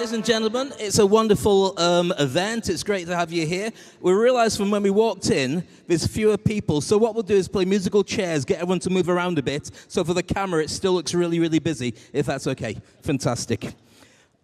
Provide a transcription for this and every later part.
Ladies and gentlemen, it's a wonderful event. It's great to have you here. We realized from when we walked in, there's fewer people. So what we'll do is play musical chairs, get everyone to move around a bit. So for the camera, it still looks really, really busy, if that's okay. Fantastic.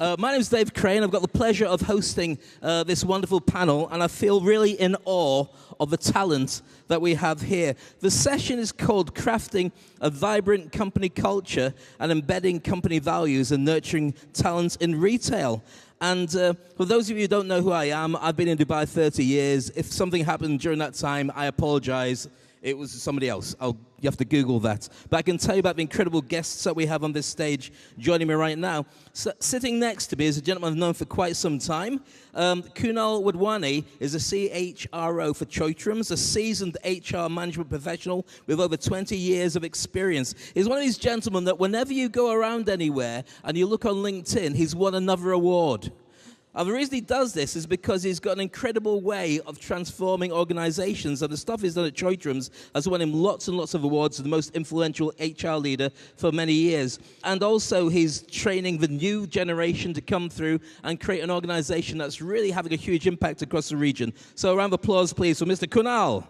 My name is davecrane. I've got the pleasure of hosting this wonderful panel, and I feel really in awe of the talent that we have here. The session is called Crafting a Vibrant Company Culture and Embedding Company Values and Nurturing Talent in Retail. And for those of you who don't know who I am, I've been in Dubai 30 years. If something happened during that time, I apologize. It was somebody else. You have to Google that. But I can tell you about the incredible guests that we have on this stage joining me right now. So, sitting next to me is a gentleman I've known for quite some time. Kunal Wadhwani is a CHRO for Choitrums, a seasoned HR management professional with over 20 years of experience. He's one of these gentlemen that whenever you go around anywhere and you look on LinkedIn, he's won another award. And the reason he does this is because he's got an incredible way of transforming organizations. And the stuff he's done at Choitrums has won him lots and lots of awards as the most influential HR leader for many years. And also he's training the new generation to come through and create an organization that's really having a huge impact across the region. So a round of applause, please, for Mr. Kunal.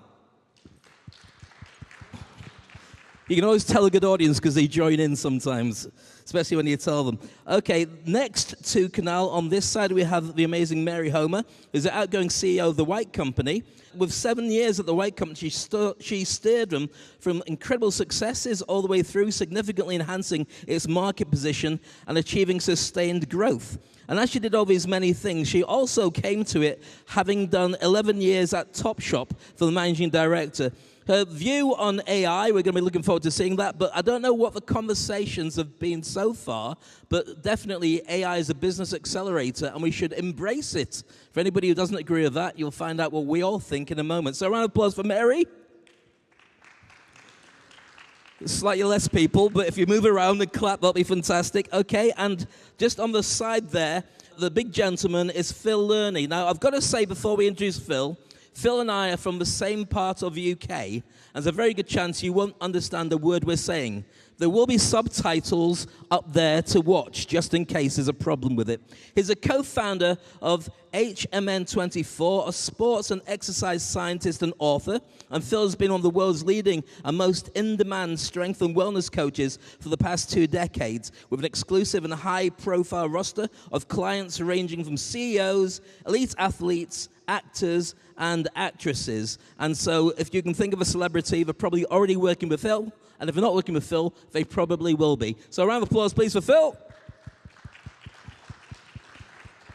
You can always tell a good audience because they join in sometimes, especially when you tell them. Okay, next to Kunal, on this side we have the amazing Mary Homer, who's the outgoing CEO of The White Company. With 7 years at The White Company, she steered them from incredible successes all the way through, significantly enhancing its market position and achieving sustained growth. And as she did all these many things, she also came to it having done 11 years at Topshop for the managing director. Her view on AI, we're going to be looking forward to seeing that, but I don't know what the conversations have been so far, but definitely AI is a business accelerator, and we should embrace it. For anybody who doesn't agree with that, you'll find out what we all think in a moment. So a round of applause for Mary. Slightly less people, but if you move around and clap, that'll be fantastic. Okay, and just on the side there, the big gentleman is Phil Lerney. Now, I've got to say before we introduce Phil and I are from the same part of the UK, and there's a very good chance you won't understand the word we're saying. There will be subtitles up there to watch, just in case there's a problem with it. He's a co-founder of HMN24, a sports and exercise scientist and author, and Phil's been one of the world's leading and most in-demand strength and wellness coaches for the past 2 decades, with an exclusive and high-profile roster of clients ranging from CEOs, elite athletes, actors, and actresses. And so if you can think of a celebrity, they're probably already working with Phil, and if they're not working with Phil, they probably will be. So a round of applause, please, for Phil.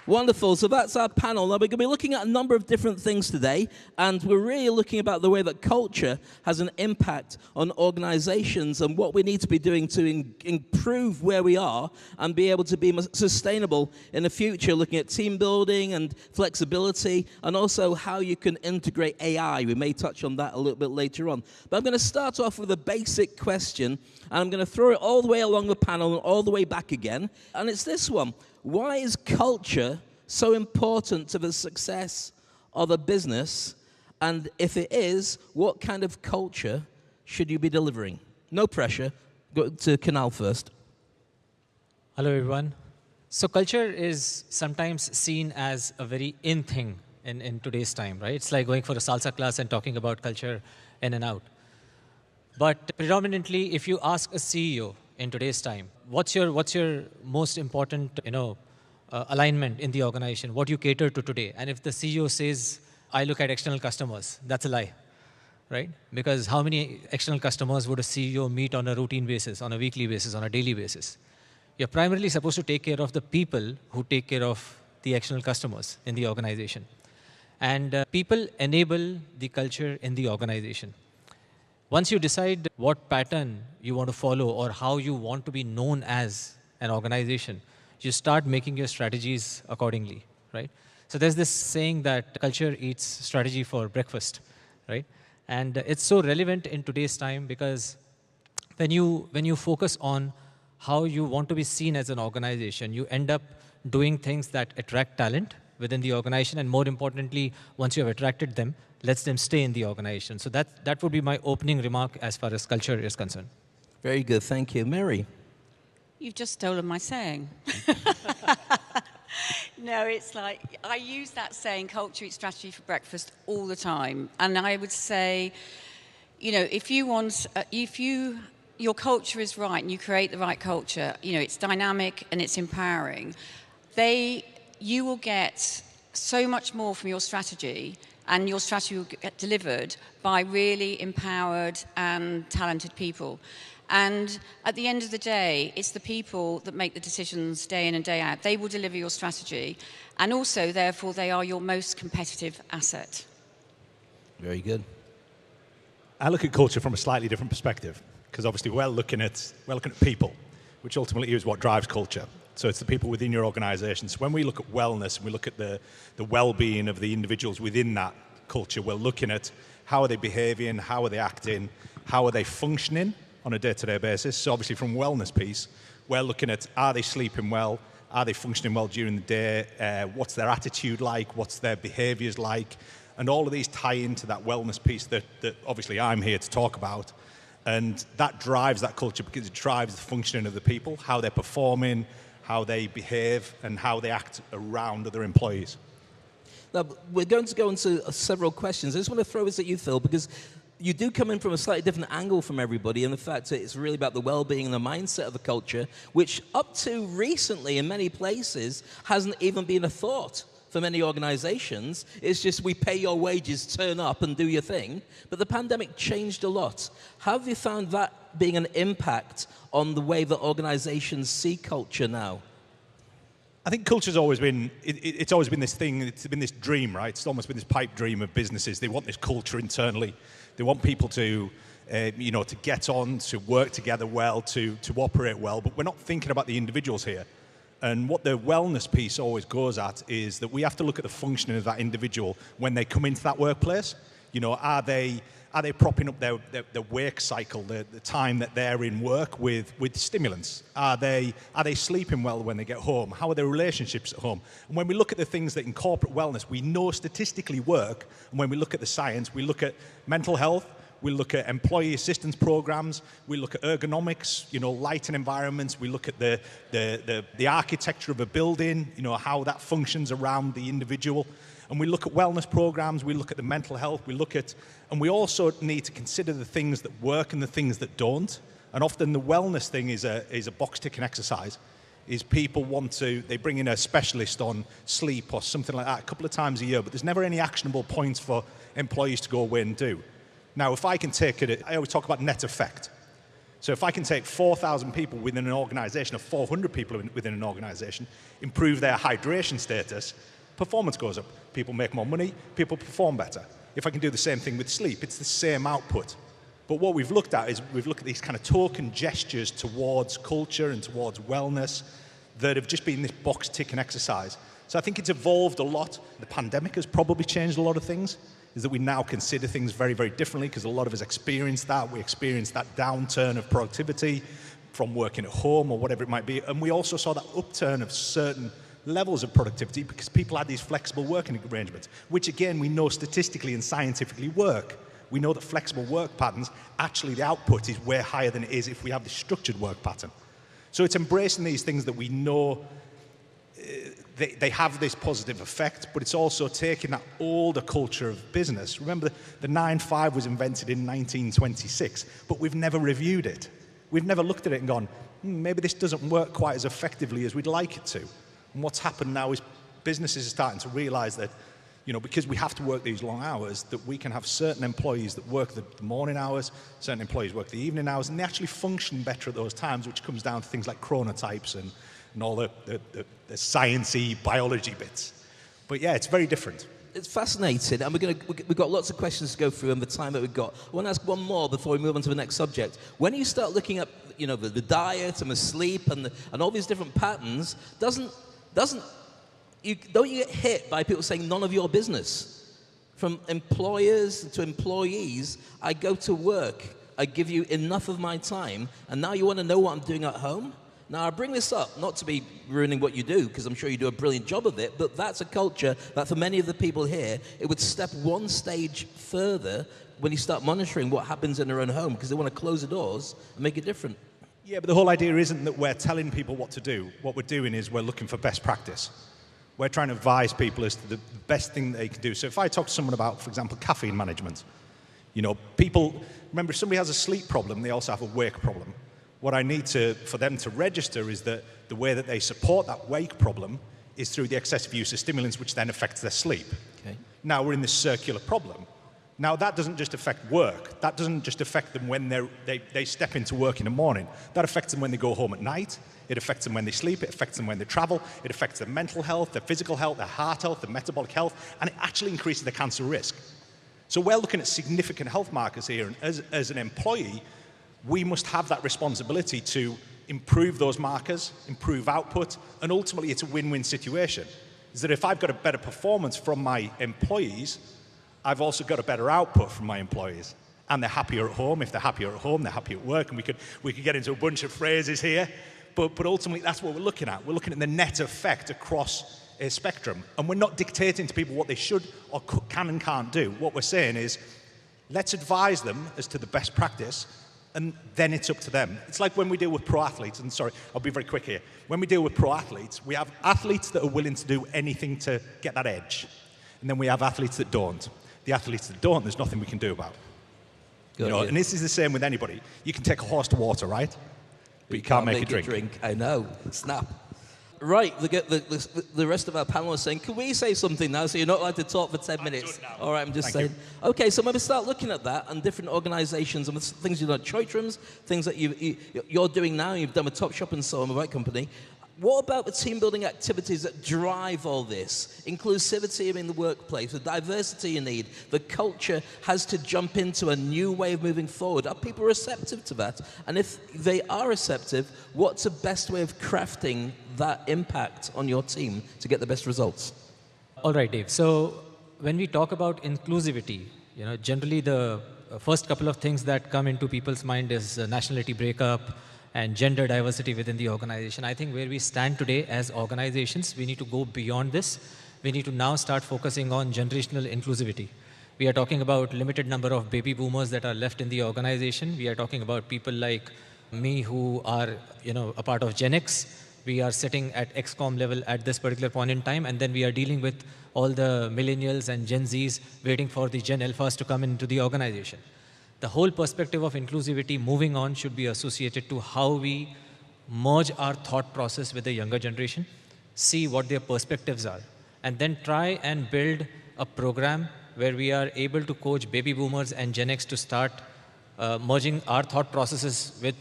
Wonderful. So that's our panel. Now, we're going to be looking at a number of different things today, and we're really looking about the way that culture has an impact on organizations and what we need to be doing to improve where we are and be able to be sustainable in the future, looking at team building and flexibility, and also how you can integrate AI. We may touch on that a little bit later on. But I'm going to start off with a basic question, and I'm going to throw it all the way along the panel and all the way back again, and it's this one. Why is culture so important to the success of a business? And if it is, what kind of culture should you be delivering? No pressure. Go to Kunal first. Hello, everyone. So culture is sometimes seen as a very in thing in today's time, right? It's like going for a salsa class and talking about culture in and out. But predominantly, if you ask a CEO in today's time, what's your most important, alignment in the organization? What you cater to today? And if the CEO says, I look at external customers, that's a lie, right? Because how many external customers would a CEO meet on a routine basis, on a weekly basis, on a daily basis? You're primarily supposed to take care of the people who take care of the external customers in the organization. And people enable the culture in the organization. Once you decide what pattern you want to follow or how you want to be known as an organization, you start making your strategies accordingly, right? So there's this saying that culture eats strategy for breakfast, right? And it's so relevant in today's time because when you focus on how you want to be seen as an organization, you end up doing things that attract talent within the organization, and more importantly, once you have attracted them, lets them stay in the organization. So that would be my opening remark as far as culture is concerned. Very good, thank you. Mary? You've just stolen my saying. No, it's like, I use that saying, culture eats strategy for breakfast all the time. And I would say, you know, if you want, your culture is right and you create the right culture, you know, it's dynamic and it's empowering, you will get so much more from your strategy, and your strategy will get delivered by really empowered and talented people. And at the end of the day, it's the people that make the decisions day in and day out. They will deliver your strategy, and also, therefore, they are your most competitive asset. Very good. I look at culture from a slightly different perspective, because obviously we're looking at people, which ultimately is what drives culture. So it's the people within your organization. So when we look at wellness and we look at the well-being of the individuals within that culture, we're looking at how are they behaving, how are they acting, how are they functioning on a day-to-day basis. So obviously from wellness piece, we're looking at, are they sleeping well, are they functioning well during the day, what's their attitude like, what's their behaviors like, and all of these tie into that wellness piece that obviously I'm here to talk about. And that drives that culture because it drives the functioning of the people, how they're performing, how they behave, and how they act around other employees. Now, we're going to go into several questions. I just want to throw this at you, Phil, because you do come in from a slightly different angle from everybody, and the fact that it's really about the well-being and the mindset of the culture, which up to recently in many places hasn't even been a thought for many organizations. It's just, we pay your wages, turn up and do your thing. But the pandemic changed a lot. How have you found that being an impact on the way that organizations see culture now? I think culture's always been, it's always been this thing, it's been this dream, right? It's almost been this pipe dream of businesses. They want this culture internally. They want people to, to get on, to work together well, to operate well, but we're not thinking about the individuals here. And what the wellness piece always goes at is that we have to look at the functioning of that individual when they come into that workplace. You know, are they propping up their work cycle, the time that they're in work with stimulants? Are they sleeping well when they get home? How are their relationships at home? And when we look at the things that in corporate wellness we know statistically work, and when we look at the science, we look at mental health, we look at employee assistance programs, we look at ergonomics, lighting environments, we look at the architecture of a building, how that functions around the individual. And we look at wellness programs, we look at the mental health, and we also need to consider the things that work and the things that don't. And often the wellness thing is a box ticking exercise. Is people they bring in a specialist on sleep or something like that a couple of times a year, but there's never any actionable points for employees to go away and do. Now, if I can take it, I always talk about net effect. So if I can take 4,000 people within an organization, or 400 people within an organization, improve their hydration status, performance goes up. People make more money, people perform better. If I can do the same thing with sleep, it's the same output. But what we've looked at is we've looked at these kind of token gestures towards culture and towards wellness that have just been this box-ticking exercise. So I think it's evolved a lot. The pandemic has probably changed a lot of things, is that we now consider things very, very differently because a lot of us experienced that. We experienced that downturn of productivity from working at home or whatever it might be. And we also saw that upturn of certain levels of productivity because people had these flexible working arrangements, which again, we know statistically and scientifically work. We know that flexible work patterns, actually the output is way higher than it is if we have this structured work pattern. So it's embracing these things that we know they have this positive effect, but it's also taking that older culture of business. Remember, the 9-5 was invented in 1926, but we've never reviewed it. We've never looked at it and gone, maybe this doesn't work quite as effectively as we'd like it to. And what's happened now is businesses are starting to realize that, because we have to work these long hours, that we can have certain employees that work the morning hours, certain employees work the evening hours, and they actually function better at those times, which comes down to things like chronotypes and all the science-y biology bits. But yeah, it's very different. It's fascinating, and we've got lots of questions to go through in the time that we've got. I want to ask one more before we move on to the next subject. When you start looking at, the diet and the sleep and all these different patterns, don't you get hit by people saying none of your business? From employers to employees, I go to work, I give you enough of my time, and now you want to know what I'm doing at home? Now, I bring this up, not to be ruining what you do, because I'm sure you do a brilliant job of it, but that's a culture that for many of the people here, it would step one stage further when you start monitoring what happens in their own home, because they want to close the doors and make it different. Yeah, but the whole idea isn't that we're telling people what to do. What we're doing is we're looking for best practice. We're trying to advise people as to the best thing they can do. So if I talk to someone about, for example, caffeine management, you know, people, remember, if somebody has a sleep problem, they also have a wake problem. What I need for them to register is that the way that they support that wake problem is through the excessive use of stimulants, which then affects their sleep. Okay. Now we're in this circular problem. Now that doesn't just affect work. That doesn't just affect them when they step into work in the morning. That affects them when they go home at night. It affects them when they sleep. It affects them when they travel. It affects their mental health, their physical health, their heart health, their metabolic health, and it actually increases their cancer risk. So we're looking at significant health markers here, and as an employee, we must have that responsibility to improve those markers, improve output, and ultimately it's a win-win situation. Is that if I've got a better performance from my employees, I've also got a better output from my employees. And they're happier at home. If they're happier at home, they're happier at work. And we could get into a bunch of phrases here. But ultimately, that's what we're looking at. We're looking at the net effect across a spectrum. And we're not dictating to people what they should or can and can't do. What we're saying is, let's advise them as to the best practice, and then it's up to them. It's like when we deal with pro athletes, and sorry, I'll be very quick here. When we deal with pro athletes, we have athletes that are willing to do anything to get that edge. And then we have athletes that don't. The athletes that don't, there's nothing we can do about. You know, and this is the same with anybody. You can take a horse to water, right? But you can't make a drink. I know. Snap. Right, the rest of our panel is saying, can we say something now? So you're not allowed to talk for 10 minutes. All right, I'm just saying. Okay, so maybe start looking at that and different organizations and the things you've done at Choitrums, things that you're doing now, you've done with Topshop and so on, the right company. What about the team-building activities that drive all this? Inclusivity in the workplace, the diversity you need, the culture has to jump into a new way of moving forward. Are people receptive to that? And if they are receptive, what's the best way of crafting that impact on your team to get the best results? All right, Dave. So when we talk about inclusivity, generally the first couple of things that come into people's mind is nationality breakup, and gender diversity within the organization. I think where we stand today as organizations, we need to go beyond this. We need to now start focusing on generational inclusivity. We are talking about limited number of baby boomers that are left in the organization. We are talking about people like me who are, a part of Gen X. We are sitting at XCOM level at this particular point in time, and then we are dealing with all the millennials and Gen Zs waiting for the Gen Alphas to come into the organization. The whole perspective of inclusivity moving on should be associated to how we merge our thought process with the younger generation, see what their perspectives are, and then try and build a program where we are able to coach baby boomers and Gen X to start merging our thought processes with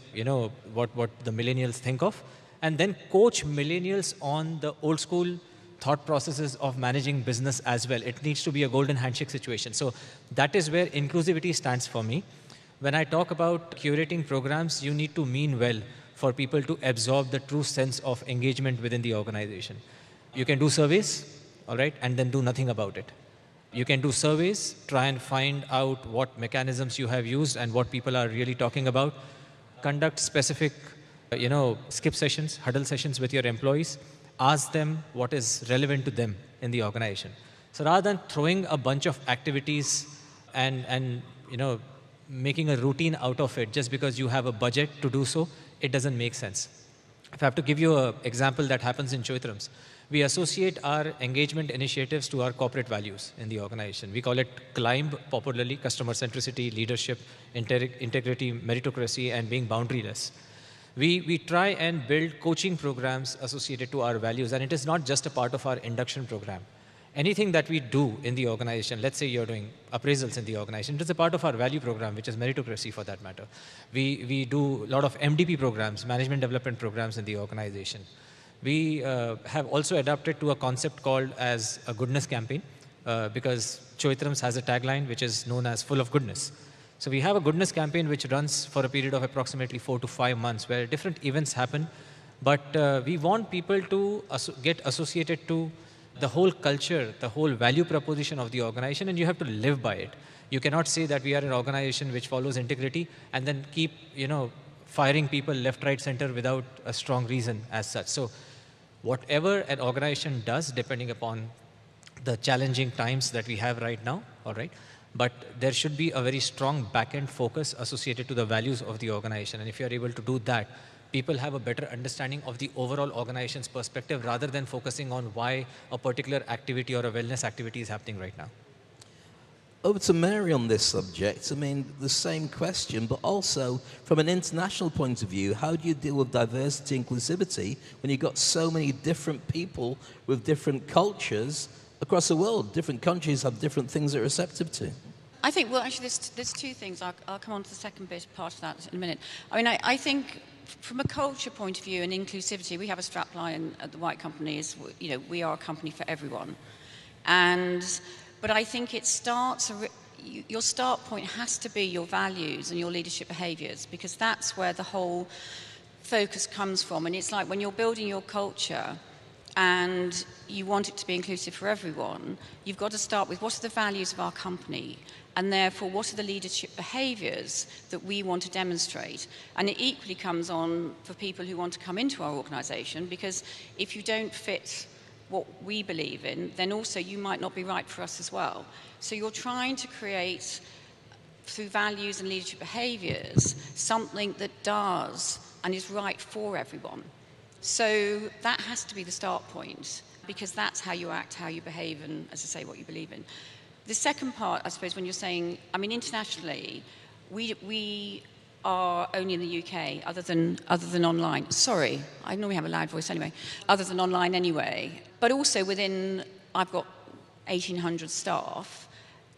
what the millennials think of, and then coach millennials on the old school thought processes of managing business as well. It needs to be a golden handshake situation. So that is where inclusivity stands for me. When I talk about curating programs, you need to mean well for people to absorb the true sense of engagement within the organization. You can do surveys, all right, and then do nothing about it. You can do surveys, try and find out what mechanisms you have used and what people are really talking about. Conduct specific, skip sessions, huddle sessions with your employees. Ask them what is relevant to them in the organization. So rather than throwing a bunch of activities and making a routine out of it just because you have a budget to do so, it doesn't make sense. If I have to give you an example that happens in Choitrums, we associate our engagement initiatives to our corporate values in the organization. We call it CLIMB, popularly, customer centricity, leadership, integrity, meritocracy, and being boundaryless. We try and build coaching programs associated to our values, and it is not just a part of our induction program. Anything that we do in the organization, let's say you're doing appraisals in the organization, it is a part of our value program, which is meritocracy for that matter. We do a lot of MDP programs, management development programs in the organization. We have also adapted to a concept called as a goodness campaign, because Choitrums has a tagline which is known as full of goodness. So we have a goodness campaign which runs for a period of approximately 4 to 5 months where different events happen, but we want people to get associated to the whole culture, the whole value proposition of the organization, and you have to live by it. You cannot say that we are an organization which follows integrity and then keep, firing people left, right, center without a strong reason as such. So whatever an organization does, depending upon the challenging times that we have right now, all right, but there should be a very strong back-end focus associated to the values of the organization. And if you're able to do that, people have a better understanding of the overall organization's perspective rather than focusing on why a particular activity or a wellness activity is happening right now. Over to Mary on this subject. I mean, the same question, but also from an international point of view, how do you deal with diversity, inclusivity, when you've got so many different people with different cultures across the world? Different countries have different things they're receptive to. I think, well, actually, there's two things. I'll come on to the second part of that in a minute. I mean, I think from a culture point of view and inclusivity, we have a strapline at the White Company is, you know, we are a company for everyone. But I think it starts, your start point has to be your values and your leadership behaviours, because that's where the whole focus comes from. And it's like when you're building your culture and you want it to be inclusive for everyone, you've got to start with what are the values of our company, and therefore what are the leadership behaviours that we want to demonstrate. And it equally comes on for people who want to come into our organisation, because if you don't fit what we believe in, then also you might not be right for us as well. So you're trying to create, through values and leadership behaviours, something that does and is right for everyone. So that has to be the start point, because that's how you act, how you behave, and, as I say, what you believe in. The second part, I suppose, when you're saying, I mean, internationally, we are only in the UK, other than online. Sorry, I normally have a loud voice anyway. Other than online anyway. But also within, I've got 1,800 staff.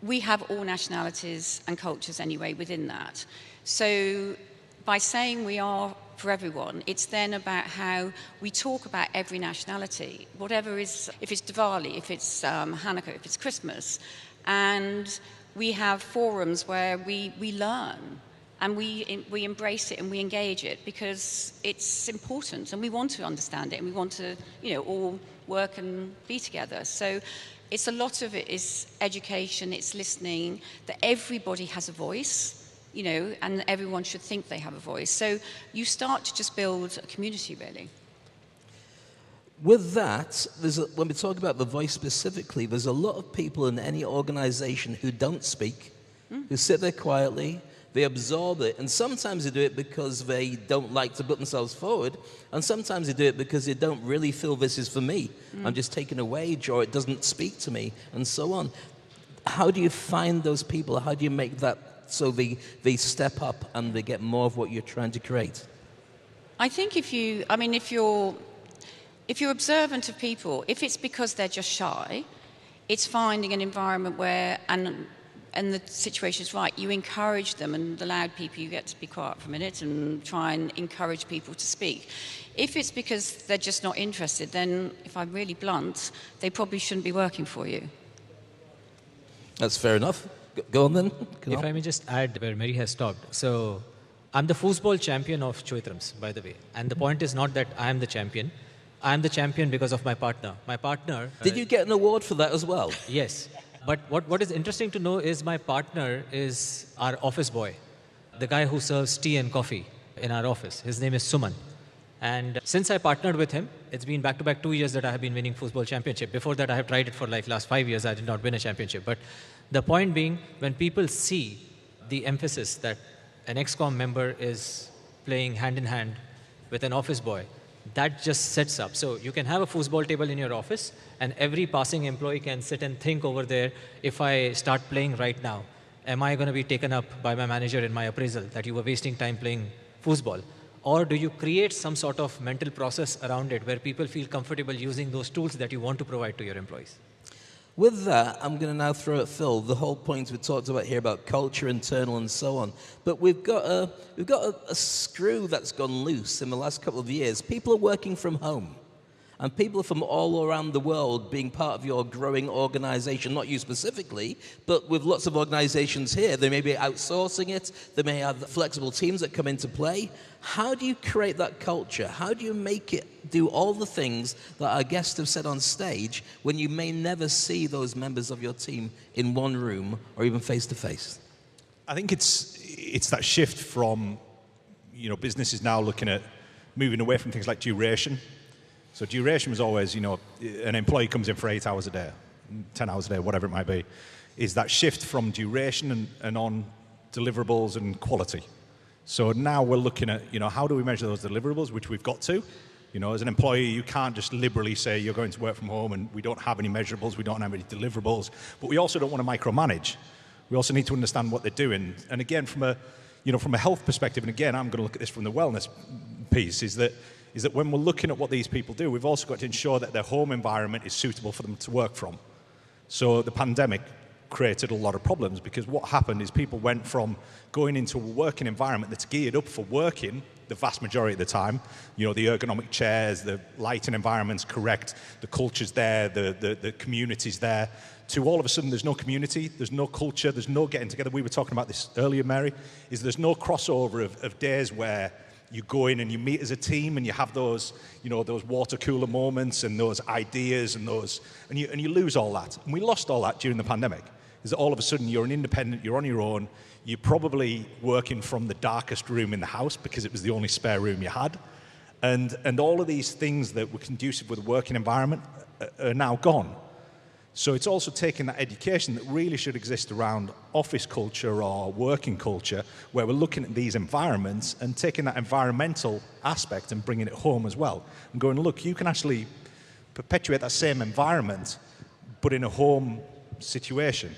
We have all nationalities and cultures anyway within that. So by saying we are for everyone, it's then about how we talk about every nationality, whatever is, if it's Diwali, if it's Hanukkah, if it's Christmas. And we have forums where we learn. And we embrace it and we engage it because it's important and we want to understand it and we want to, you know, all work and be together. So it's a lot of it is education, it's listening, that everybody has a voice, you know, and everyone should think they have a voice. So you start to just build a community, really. With that, when we talk about the voice specifically, there's a lot of people in any organization who don't speak, who sit there quietly. They absorb it, and sometimes they do it because they don't like to put themselves forward, and sometimes they do it because they don't really feel this is for me. I'm just taking a wage, or it doesn't speak to me, and so on. How do you find those people? How do you make that so they step up and they get more of what you're trying to create? I think if you're observant of people, if it's because they're just shy, it's finding an environment where, and the situation is right, you encourage them, and the loud people, you get to be quiet for a minute and try and encourage people to speak. If it's because they're just not interested, then if I'm really blunt, they probably shouldn't be working for you. That's fair enough. Go on then. If I may just add where Mary has stopped. So I'm the foosball champion of Choitrams, by the way. And the point is not that I am the champion. I am the champion because of my partner. My partner... Did you get an award for that as well? Yes. But what is interesting to know is my partner is our office boy, the guy who serves tea and coffee in our office. His name is Suman. And since I partnered with him, it's been back-to-back 2 years that I have been winning foosball championship. Before that, I have tried it for like last 5 years. I did not win a championship. But the point being, when people see the emphasis that an ex-com member is playing hand-in-hand with an office boy, that just sets up. So you can have a foosball table in your office, and every passing employee can sit and think over there, if I start playing right now, am I going to be taken up by my manager in my appraisal that you were wasting time playing foosball? Or do you create some sort of mental process around it where people feel comfortable using those tools that you want to provide to your employees? With that, I'm going to now throw at Phil the whole point we talked about here about culture, internal, and so on. But we've got a screw that's gone loose in the last couple of years. People are working from home, and people from all around the world being part of your growing organization, not you specifically, but with lots of organizations here. They may be outsourcing it. They may have flexible teams that come into play. How do you create that culture? How do you make it do all the things that our guests have said on stage when you may never see those members of your team in one room or even face to face? I think it's that shift from, you know, businesses now looking at moving away from things like duration. So duration was always, you know, an employee comes in for 8 hours a day, 10 hours a day, whatever it might be. Is that shift from duration and on deliverables and quality. So now we're looking at, how do we measure those deliverables, which we've got to. As an employee, you can't just liberally say you're going to work from home and we don't have any measurables, we don't have any deliverables, but we also don't want to micromanage. We also need to understand what they're doing. And again, from a health perspective, and again, I'm going to look at this from the wellness piece, is that when we're looking at what these people do, we've also got to ensure that their home environment is suitable for them to work from. So the pandemic created a lot of problems because what happened is people went from going into a working environment that's geared up for working the vast majority of the time, the ergonomic chairs, the lighting environment's correct, the culture's there, the community's there, to all of a sudden there's no community, there's no culture, there's no getting together. We were talking about this earlier, Mary, is there's no crossover of days where you go in and you meet as a team and you have those, those water cooler moments and those ideas and you lose all that. And we lost all that during the pandemic. Is that all of a sudden you're an independent, you're on your own, you're probably working from the darkest room in the house because it was the only spare room you had. And all of these things that were conducive with a working environment are now gone. So it's also taking that education that really should exist around office culture or working culture, where we're looking at these environments and taking that environmental aspect and bringing it home as well. And going, look, you can actually perpetuate that same environment, but in a home situation.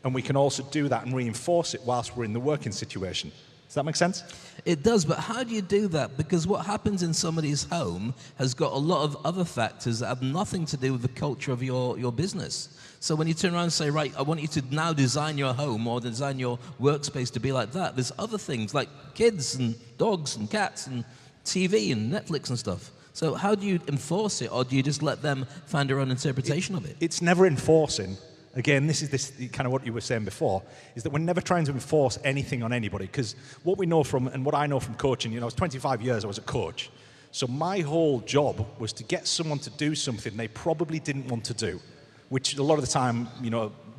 And we can also do that and reinforce it whilst we're in the working situation. Does that make sense? It does, but how do you do that? Because what happens in somebody's home has got a lot of other factors that have nothing to do with the culture of your business. So when you turn around and say, right, I want you to now design your home or design your workspace to be like that, there's other things like kids and dogs and cats and TV and Netflix and stuff. So how do you enforce it, or do you just let them find their own interpretation of it? It's never enforcing. Again, this is kind of what you were saying before, is that we're never trying to enforce anything on anybody, because what we know from, and what I know from coaching, I was 25 years, I was a coach. So my whole job was to get someone to do something they probably didn't want to do, which a lot of the time,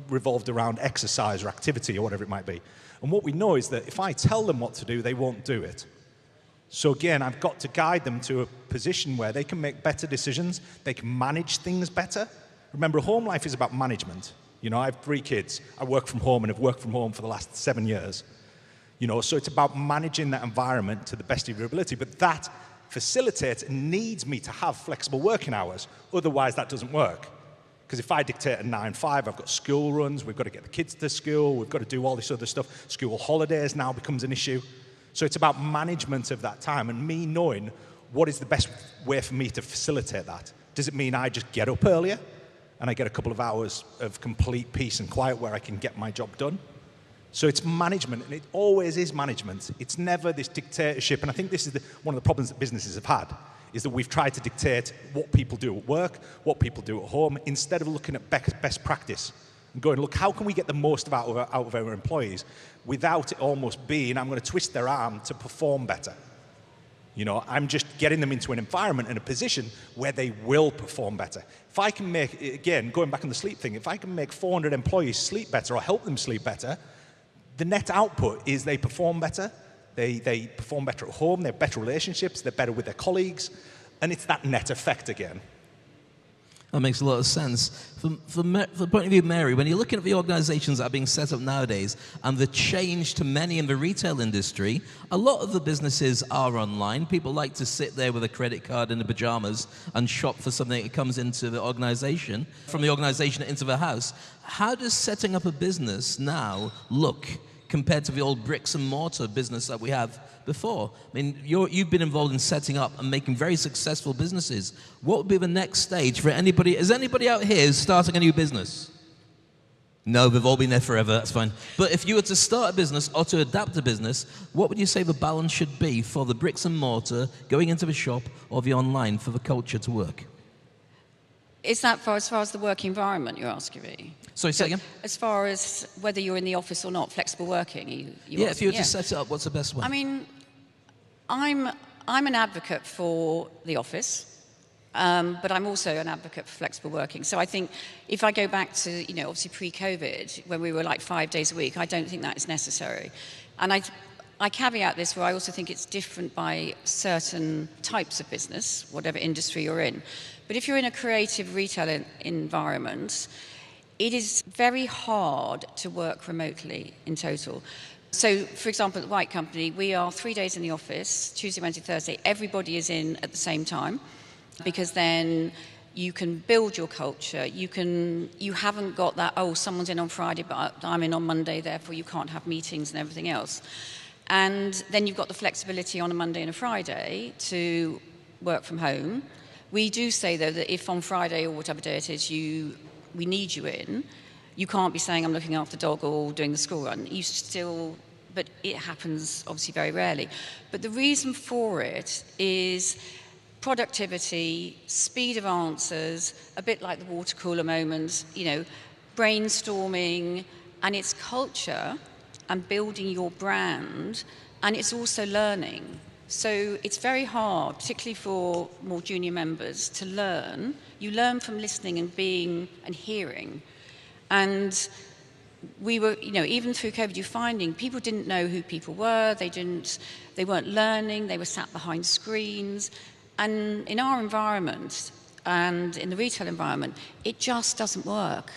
revolved around exercise or activity or whatever it might be. And what we know is that if I tell them what to do, they won't do it. So again, I've got to guide them to a position where they can make better decisions, they can manage things better. Remember, home life is about management. I have 3 kids. I work from home and have worked from home for the last 7 years. So it's about managing that environment to the best of your ability. But that facilitates and needs me to have flexible working hours. Otherwise, that doesn't work. Because if I dictate a 9-5, I've got school runs, we've got to get the kids to school, we've got to do all this other stuff. School holidays now becomes an issue. So it's about management of that time and me knowing what is the best way for me to facilitate that. Does it mean I just get up earlier and I get a couple of hours of complete peace and quiet where I can get my job done? So it's management, and it always is management. It's never this dictatorship, and I think this is one of the problems that businesses have had, is that we've tried to dictate what people do at work, what people do at home, instead of looking at best practice and going, look, how can we get the most out of our employees without it almost being, I'm going to twist their arm to perform better. I'm just getting them into an environment and a position where they will perform better. If I can make, again, going back on the sleep thing, if I can make 400 employees sleep better or help them sleep better, the net output is they perform better. They perform better at home, they have better relationships, they're better with their colleagues, and it's that net effect again. That makes a lot of sense. From the point of view of Mary, when you're looking at the organizations that are being set up nowadays and the change to many in the retail industry, a lot of the businesses are online. People like to sit there with a credit card in the pajamas and shop for something that comes into the organization, from the organization into the house. How does setting up a business now look compared to the old bricks and mortar business that we have before? I mean, you've been involved in setting up and making very successful businesses. What would be the next stage for anybody? Is anybody out here starting a new business? No, they've all been there forever, that's fine. But if you were to start a business or to adapt a business, what would you say the balance should be for the bricks and mortar, going into the shop, or the online for the culture to work? Is that as far as the work environment you're asking me? Sorry, say again? As far as whether you're in the office or not, flexible working? If you were to set it up, what's the best way? I mean, I'm an advocate for the office, but I'm also an advocate for flexible working. So I think if I go back to, obviously pre-COVID, when we were like 5 days a week, I don't think that is necessary. And I caveat this where I also think it's different by certain types of business, whatever industry you're in. But if you're in a creative retail environment, it is very hard to work remotely in total. So, for example, at the White Company, we are 3 days in the office, Tuesday, Wednesday, Thursday. Everybody is in at the same time, because then you can build your culture. You haven't got that, oh, someone's in on Friday, but I'm in on Monday, therefore you can't have meetings and everything else. And then you've got the flexibility on a Monday and a Friday to work from home. We do say, though, that if on Friday or whatever day it is we need you in, you can't be saying I'm looking after the dog or doing the school run. You still, but it happens obviously very rarely. But the reason for it is productivity, speed of answers, a bit like the water cooler moment, brainstorming, and it's culture and building your brand, and it's also learning. So it's very hard, particularly for more junior members, to learn. You learn from listening and being and hearing. And we were, even through COVID, you're finding people didn't know who people were. They weren't learning. They were sat behind screens. And in our environment and in the retail environment, it just doesn't work.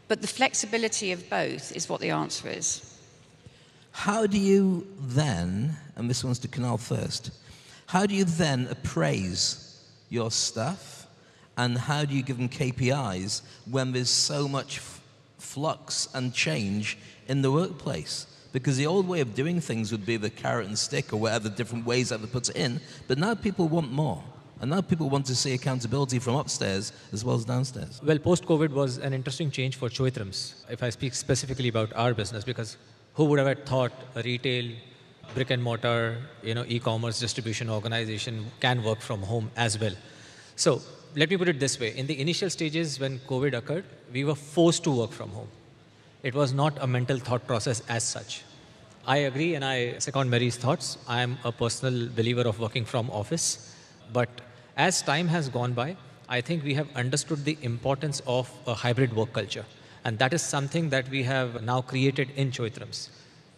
But the flexibility of both is what the answer is. How do you then, and this one's to Kunal first, how do you then appraise your staff, and how do you give them KPIs when there's so much flux and change in the workplace? Because the old way of doing things would be the carrot and stick or whatever different ways that they put it in, but now people want more. And now people want to see accountability from upstairs as well as downstairs. Well, post-COVID was an interesting change for Choitrams, if I speak specifically about our business, because who would have thought a retail, brick and mortar, e-commerce distribution organization can work from home as well. So let me put it this way. In the initial stages when COVID occurred, we were forced to work from home. It was not a mental thought process as such. I agree and I second Mary's thoughts. I am a personal believer of working from office. But as time has gone by, I think we have understood the importance of a hybrid work culture. And that is something that we have now created in Choitrams.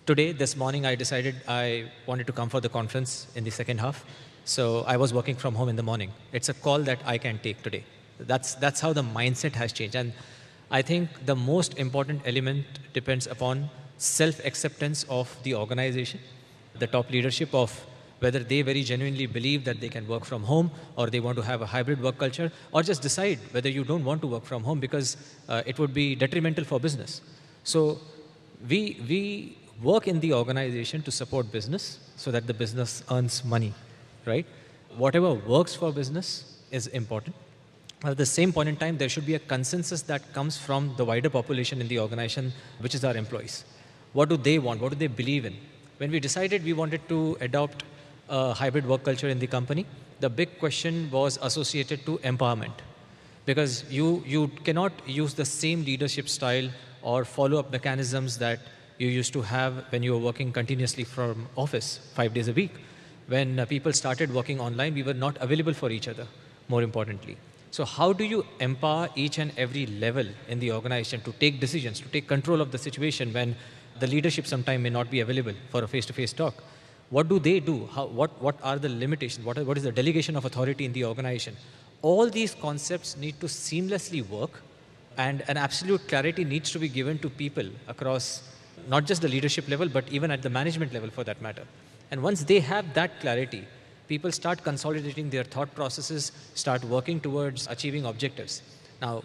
Today, this morning, I decided I wanted to come for the conference in the second half. So I was working from home in the morning. It's a call that I can take today. That's how the mindset has changed. And I think the most important element depends upon self-acceptance of the organization, the top leadership of whether they very genuinely believe that they can work from home, or they want to have a hybrid work culture, or just decide whether you don't want to work from home because it would be detrimental for business. So we work in the organization to support business so that the business earns money, right? Whatever works for business is important. At the same point in time, there should be a consensus that comes from the wider population in the organization, which is our employees. What do they want? What do they believe in? When we decided we wanted to adopt a hybrid work culture in the company, the big question was associated to empowerment. Because you cannot use the same leadership style or follow-up mechanisms that you used to have when you were working continuously from office 5 days a week. When people started working online, we were not available for each other, more importantly. So how do you empower each and every level in the organization to take decisions, to take control of the situation when the leadership sometime may not be available for a face-to-face talk? What do they do? What are the limitations? What is the delegation of authority in the organization? All these concepts need to seamlessly work, and an absolute clarity needs to be given to people across not just the leadership level, but even at the management level for that matter. And once they have that clarity, people start consolidating their thought processes, start working towards achieving objectives. Now,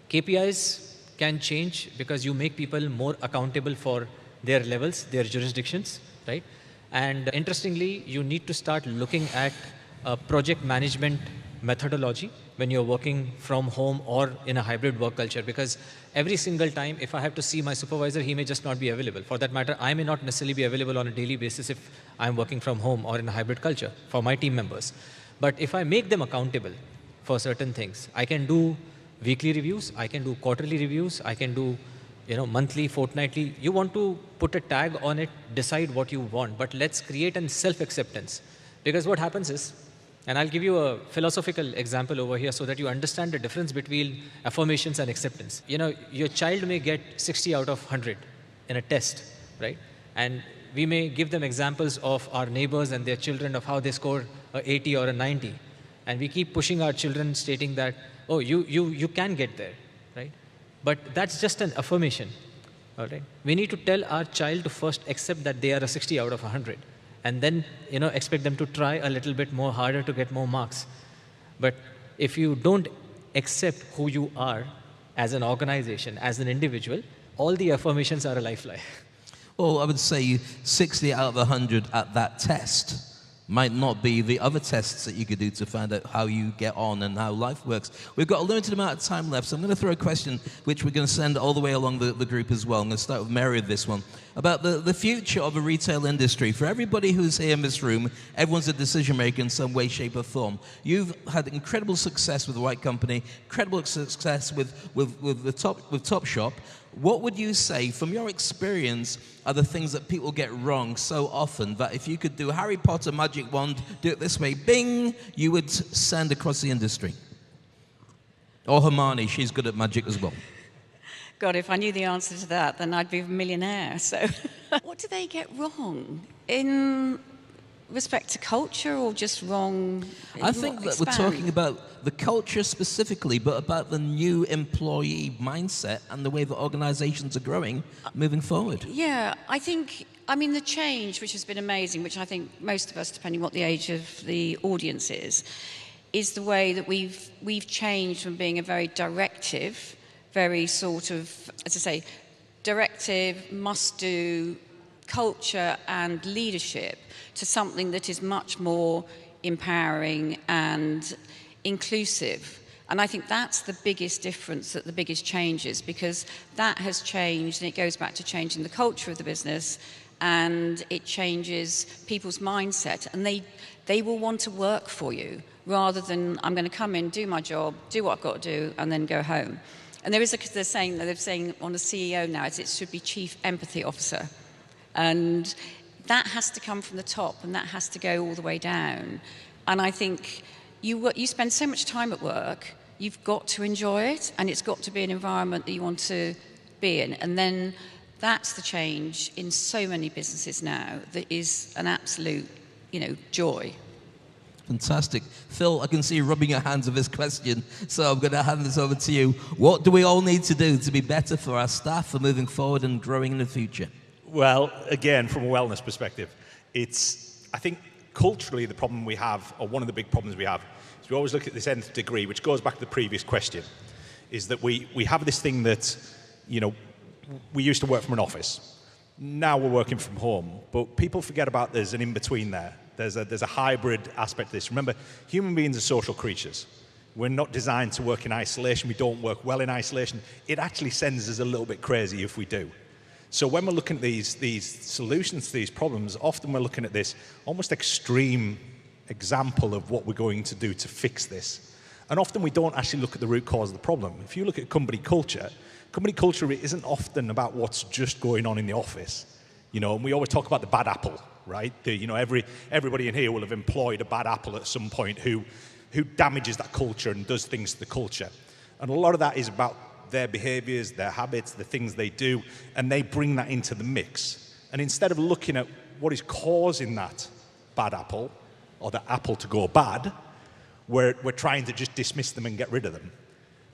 KPIs can change because you make people more accountable for their levels, their jurisdictions, right? And interestingly, you need to start looking at a project management methodology when you're working from home or in a hybrid work culture, because every single time, if I have to see my supervisor, he may just not be available. For that matter, I may not necessarily be available on a daily basis if I'm working from home or in a hybrid culture for my team members. But if I make them accountable for certain things, I can do weekly reviews, I can do quarterly reviews, I can do monthly, fortnightly. You want to put a tag on it, decide what you want, but let's create a self-acceptance. Because what happens is, and I'll give you a philosophical example over here so that you understand the difference between affirmations and acceptance. Your child may get 60 out of 100 in a test, right? And we may give them examples of our neighbors and their children of how they score a 80 or a 90. And we keep pushing our children stating that, oh, you can get there, right? But that's just an affirmation. All right. We need to tell our child to first accept that they are a 60 out of 100, and then expect them to try a little bit more harder to get more marks. But if you don't accept who you are as an organization, as an individual, all the affirmations are a lifeline. Well, I would say 60 out of 100 at that test might not be the other tests that you could do to find out how you get on and how life works. We've got a limited amount of time left, so I'm going to throw a question which we're going to send all the way along the group as well. I'm going to start with Mary with this one. About the future of the retail industry. For everybody who's here in this room, everyone's a decision maker in some way, shape or form. You've had incredible success with the White Company, incredible success with Topshop. What would you say, from your experience, are the things that people get wrong so often that if you could do Harry Potter magic wand, do it this way, bing, you would send across the industry? Or Hermione, she's good at magic as well. God, if I knew the answer to that, then I'd be a millionaire. So what do they get wrong in respect to culture, or just wrong? I think that we're talking about the culture specifically, but about the new employee mindset and the way that organizations are growing moving forward. Yeah, I mean, the change, which has been amazing, which I think most of us, depending what the age of the audience is the way that we've changed from being a very directive, very sort of, as I say, directive, must-do culture and leadership, to something that is much more empowering and inclusive. And I think that's the biggest difference, the biggest changes, because that has changed, and it goes back to changing the culture of the business, and it changes people's mindset, and they will want to work for you rather than I'm going to come in, do my job, do what I've got to do, and then go home. And they're saying on the CEO now, it should be Chief Empathy Officer. And that has to come from the top, and that has to go all the way down. And I think you spend so much time at work, you've got to enjoy it, and it's got to be an environment that you want to be in. And then that's the change in so many businesses now that is an absolute, joy. Fantastic. Phil, I can see you rubbing your hands with this question, so I'm going to hand this over to you. What do we all need to do to be better for our staff for moving forward and growing in the future? Well, again, from a wellness perspective, I think culturally the problem we have, or one of the big problems we have, is we always look at this nth degree, which goes back to the previous question, is that we have this thing that, we used to work from an office. Now we're working from home, but people forget about there's an in-between there. There's a hybrid aspect to this. Remember, human beings are social creatures. We're not designed to work in isolation. We don't work well in isolation. It actually sends us a little bit crazy if we do. So when we're looking at these solutions to these problems, often we're looking at this almost extreme example of what we're going to do to fix this. And often we don't actually look at the root cause of the problem. If you look at company culture isn't often about what's just going on in the office. And we always talk about the bad apple, right? Everybody in here will have employed a bad apple at some point who damages that culture and does things to the culture. And a lot of that is about their behaviors, their habits, the things they do, and they bring that into the mix. And instead of looking at what is causing that bad apple, or the apple to go bad, we're trying to just dismiss them and get rid of them.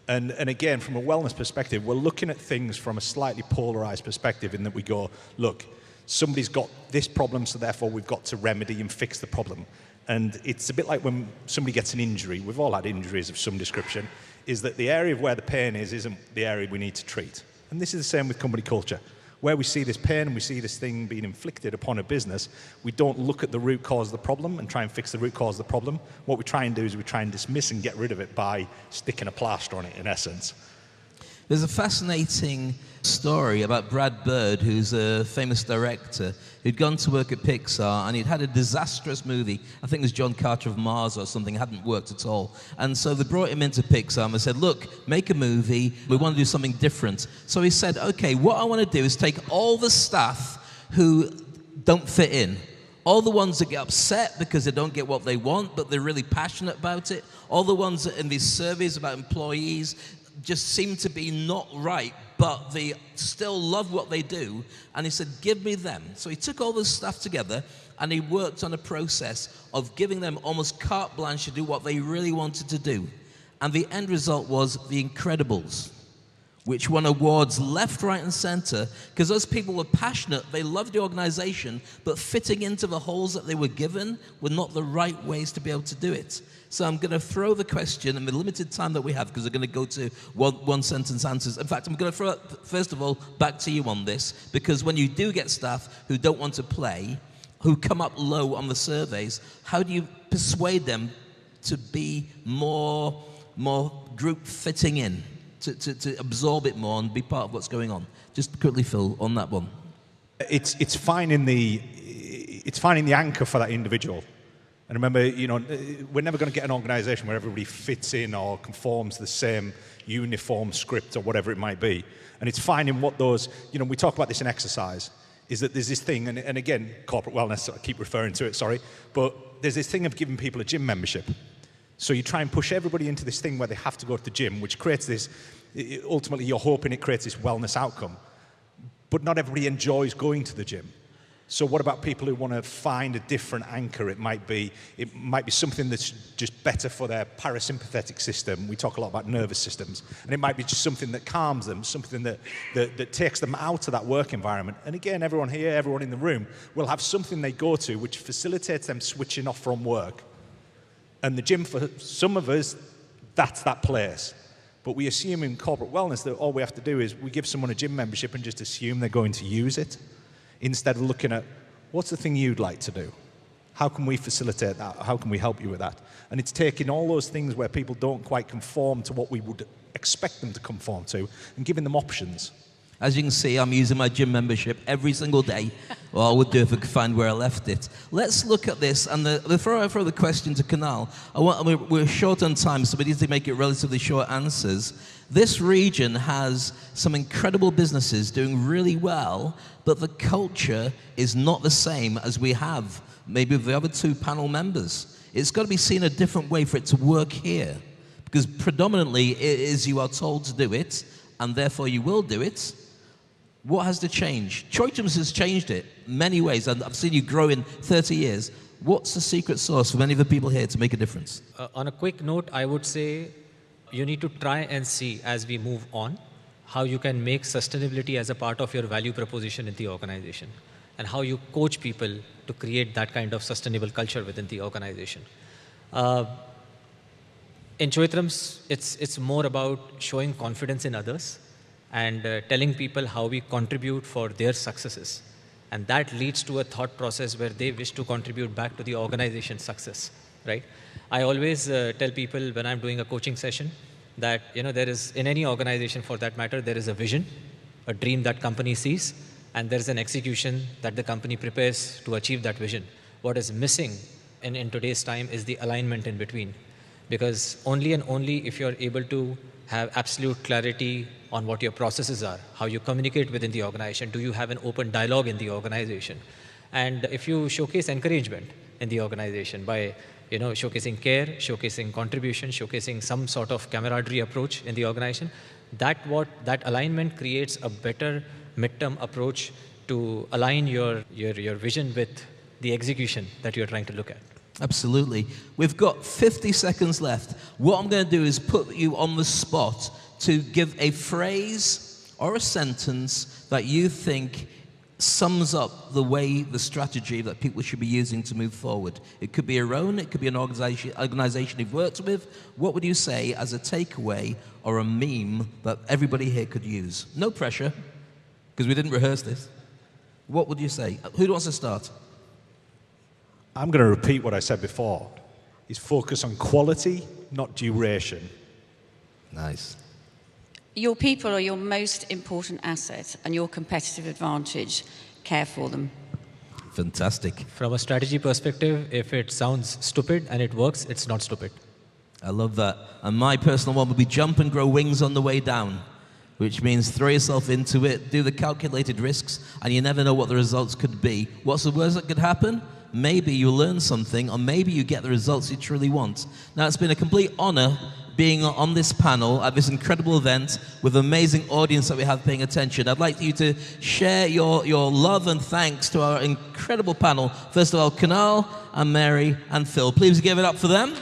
And again, from a wellness perspective, we're looking at things from a slightly polarized perspective, in that we go, look, somebody's got this problem, so therefore we've got to remedy and fix the problem. And it's a bit like when somebody gets an injury, we've all had injuries of some description, is that the area of where the pain isn't the area we need to treat. And this is the same with company culture. Where we see this pain and we see this thing being inflicted upon a business, we don't look at the root cause of the problem and try and fix the root cause of the problem. What we try and do is we try and dismiss and get rid of it by sticking a plaster on it, in essence. There's a fascinating story about Brad Bird, who's a famous director, who'd gone to work at Pixar, and he'd had a disastrous movie. I think it was John Carter of Mars or something, hadn't worked at all. And so they brought him into Pixar and they said, look, make a movie, we want to do something different. So he said, okay, what I want to do is take all the staff who don't fit in, all the ones that get upset because they don't get what they want, but they're really passionate about it, all the ones that in these surveys about employees just seem to be not right, but they still love what they do. And he said, give me them. So he took all this stuff together and he worked on a process of giving them almost carte blanche to do what they really wanted to do. And the end result was The Incredibles, which won awards left, right, and center, because those people were passionate, they loved the organization, but fitting into the holes that they were given were not the right ways to be able to do it. So I'm going to throw the question in the limited time that we have, because we're going to go to one sentence answers. In fact, I'm going to throw it, first of all, back to you on this, because when you do get staff who don't want to play, who come up low on the surveys, how do you persuade them to be more group fitting in, to absorb it more and be part of what's going on? Just quickly, Phil, on that one. It's finding the anchor for that individual. And remember, we're never going to get an organization where everybody fits in or conforms to the same uniform script or whatever it might be. And it's finding what those, we talk about this in exercise, is that there's this thing, and again, corporate wellness, I keep referring to it, sorry, but there's this thing of giving people a gym membership. So you try and push everybody into this thing where they have to go to the gym, which creates this, ultimately you're hoping it creates this wellness outcome. But not everybody enjoys going to the gym. So what about people who want to find a different anchor? It might be something that's just better for their parasympathetic system. We talk a lot about nervous systems. And it might be just something that calms them, something that takes them out of that work environment. And again, everyone here, everyone in the room will have something they go to which facilitates them switching off from work. And the gym, for some of us, that's that place. But we assume in corporate wellness that all we have to do is we give someone a gym membership and just assume they're going to use it, instead of looking at, what's the thing you'd like to do? How can we facilitate that? How can we help you with that? And it's taking all those things where people don't quite conform to what we would expect them to conform to and giving them options. As you can see, I'm using my gym membership every single day. Well, I would do if I could find where I left it. Let's look at this, and before I throw the question to Kunal, we're short on time, so we need to make it relatively short answers. This region has some incredible businesses doing really well, but the culture is not the same as we have maybe with the other two panel members. It's got to be seen a different way for it to work here, because predominantly it is you are told to do it, and therefore you will do it. What has to change? Choitums has changed it many ways, and I've seen you grow in 30 years. What's the secret sauce for many of the people here to make a difference? On a quick note, I would say you need to try and see, as we move on, how you can make sustainability as a part of your value proposition in the organization, and how you coach people to create that kind of sustainable culture within the organization. In Choitrams, it's more about showing confidence in others and telling people how we contribute for their successes. And that leads to a thought process where they wish to contribute back to the organization's success, right? I always tell people when I'm doing a coaching session that, there is, in any organization for that matter, there is a vision, a dream that company sees, and there's an execution that the company prepares to achieve that vision. What is missing in today's time is the alignment in between. Because only and only if you're able to have absolute clarity on what your processes are, how you communicate within the organization, do you have an open dialogue in the organization? And if you showcase encouragement in the organization by showcasing care, showcasing contribution, showcasing some sort of camaraderie approach in the organization, that alignment creates a better midterm approach to align your vision with the execution that you're trying to look at. Absolutely. We've got 50 seconds left. What I'm going to do is put you on the spot to give a phrase or a sentence that you think sums up the way, the strategy that people should be using to move forward. It could be your own, it could be an organization you've worked with. What would you say as a takeaway or a meme that everybody here could use? No pressure, because we didn't rehearse this. What would you say? Who wants to start? I'm going to repeat what I said before. Is focus on quality, not duration. Nice. Your people are your most important asset and your competitive advantage. Care for them. Fantastic. From a strategy perspective, if it sounds stupid and it works, it's not stupid. I love that. And my personal one would be jump and grow wings on the way down, which means throw yourself into it, do the calculated risks, and you never know what the results could be. What's the worst that could happen? Maybe you learn something, or maybe you get the results you truly want. Now, it's been a complete honor being on this panel at this incredible event with an amazing audience that we have paying attention. I'd like you to share your love and thanks to our incredible panel. First of all, Kunal and Mary and Phil. Please give it up for them.